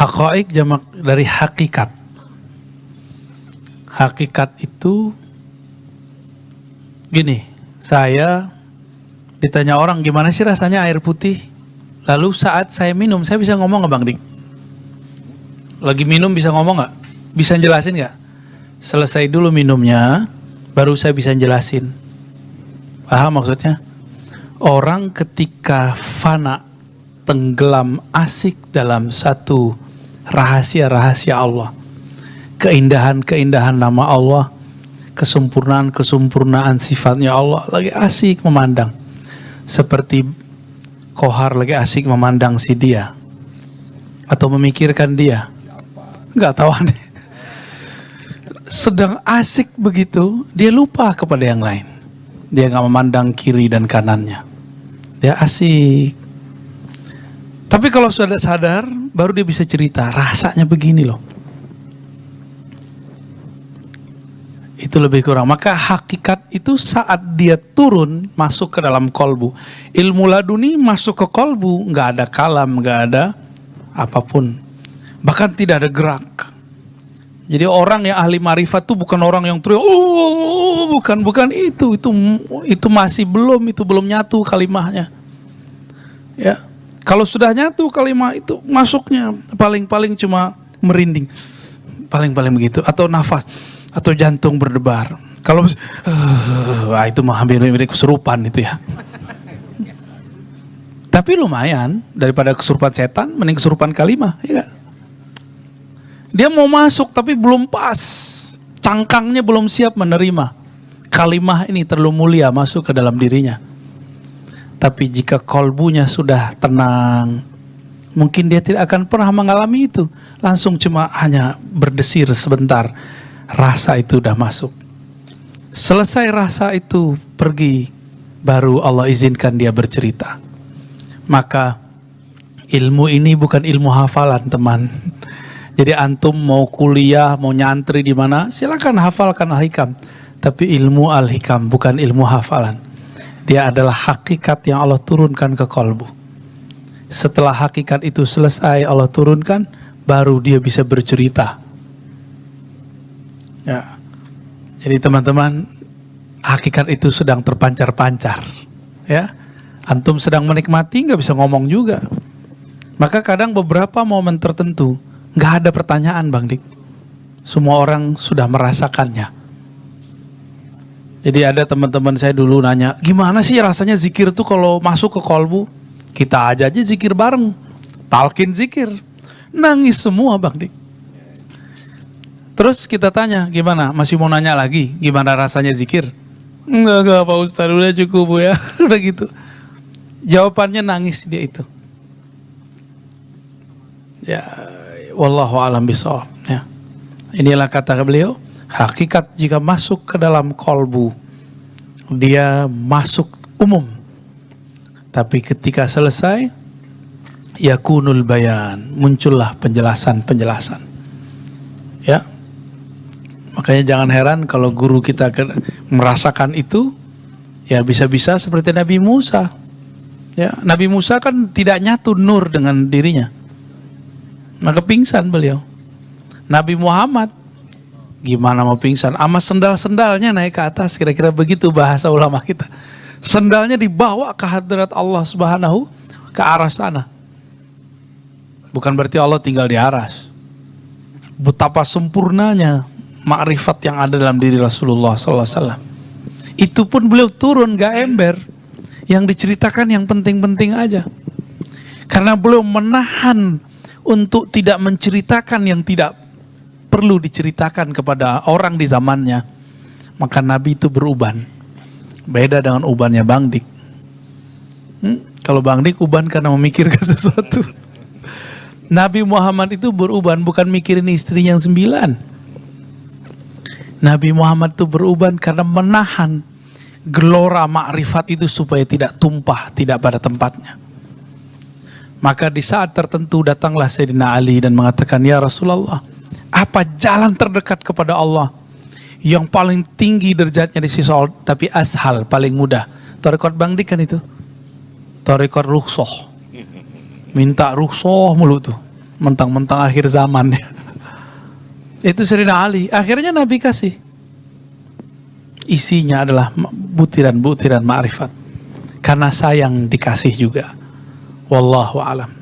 Haqaiq jamak dari hakikat. Hakikat itu gini, saya ditanya orang gimana sih rasanya air putih, lalu saat saya minum saya bisa ngomong nggak Bang Dik? Lagi minum bisa ngomong nggak? Bisa jelasin nggak? Selesai dulu minumnya baru saya bisa jelasin. Paham maksudnya? Orang ketika fana, tenggelam, asik dalam satu rahasia-rahasia Allah, keindahan-keindahan nama Allah, kesempurnaan-kesempurnaan sifatnya Allah, lagi asik memandang. Seperti Kohar lagi asik memandang si dia atau memikirkan dia, nggak tahu aneh. Sedang asik begitu, dia lupa kepada yang lain. Dia nggak memandang kiri dan kanannya. Dia asik. Tapi kalau sudah sadar, baru dia bisa cerita, rasanya begini loh. Itu lebih kurang. Maka hakikat itu saat dia turun, masuk ke dalam kolbu. Ilmu laduni masuk ke kolbu, nggak ada kalam, nggak ada apapun. Bahkan tidak ada gerak. Jadi orang yang ahli marifat itu bukan orang yang teriak, bukan itu masih belum nyatu kalimahnya. Ya, kalau sudah nyatu kalimah itu masuknya paling cuma merinding, paling begitu, atau nafas, atau jantung berdebar. Kalau itu mah hampir mirip kesurupan itu ya. Tapi lumayan daripada kesurupan setan, mending kesurupan kalimah, ya gak? Dia mau masuk tapi belum pas, cangkangnya belum siap menerima kalimah ini terlalu mulia masuk ke dalam dirinya. Tapi jika kolbunya sudah tenang, mungkin dia tidak akan pernah mengalami itu. Langsung cuma hanya berdesir sebentar, rasa itu udah masuk. Selesai rasa itu pergi, baru Allah izinkan dia bercerita. Maka ilmu ini bukan ilmu hafalan, teman. Jadi antum mau kuliah, mau nyantri di mana, silakan hafalkan al-hikam. Tapi ilmu al-hikam bukan ilmu hafalan. Dia adalah hakikat yang Allah turunkan ke kolbu. Setelah hakikat itu selesai Allah turunkan, baru dia bisa bercerita. Ya. Jadi teman-teman, hakikat itu sedang terpancar-pancar. Ya, antum sedang menikmati, nggak bisa ngomong juga. Maka kadang beberapa momen tertentu nggak ada pertanyaan Bang Dik. Semua orang sudah merasakannya. Jadi ada teman-teman saya dulu nanya, gimana sih rasanya zikir tuh kalau masuk ke kolbu? Kita aja zikir bareng, talqin zikir, nangis semua Bang Dik. Terus kita tanya, gimana? Masih mau nanya lagi, gimana rasanya zikir? Enggak Pak Ustadz, udah cukup Bu ya, udah gitu. Jawabannya nangis dia itu. Ya, wallahu a'lam bishawab. Ya. Inilah kata beliau, hakikat jika masuk ke dalam kolbu, dia masuk umum. Tapi ketika selesai, yakunul bayan, muncullah penjelasan-penjelasan. Ya. Makanya jangan heran kalau guru kita merasakan itu, ya bisa-bisa seperti Nabi Musa. Ya, Nabi Musa kan tidak nyatu nur dengan dirinya. Maka pingsan beliau. Nabi Muhammad gimana mau pingsan? Sama sendal-sendalnya naik ke atas, kira-kira begitu bahasa ulama kita. Sendalnya dibawa ke hadrat Allah Subhanahu ke arah sana. Bukan berarti Allah tinggal di aras. Betapa sempurnanya makrifat yang ada dalam diri Rasulullah SAW. Itu pun beliau turun gak ember. Yang diceritakan yang penting-penting aja. Karena beliau menahan untuk tidak menceritakan yang tidak perlu diceritakan kepada orang di zamannya. Maka Nabi itu beruban. Beda dengan ubannya Bang Dik. Kalau Bang Dik uban karena memikirkan sesuatu. Nabi Muhammad itu beruban bukan mikirin istri yang 9. Nabi Muhammad itu beruban karena menahan gelora makrifat itu supaya tidak tumpah, tidak pada tempatnya. Maka di saat tertentu datanglah Sayyidina Ali dan mengatakan, ya Rasulullah, apa jalan terdekat kepada Allah yang paling tinggi derajatnya di sisi Allah, tapi ashal, paling mudah? Tarekat Bang Dik kan itu, tarekat rukhsah, minta rukhsah mulu tuh. mentang-mentang akhir zaman. Itu Sayyidina Ali. Akhirnya Nabi kasih. Isinya adalah butiran-butiran ma'rifat. Karena sayang dikasih juga. Wallahu a'lam.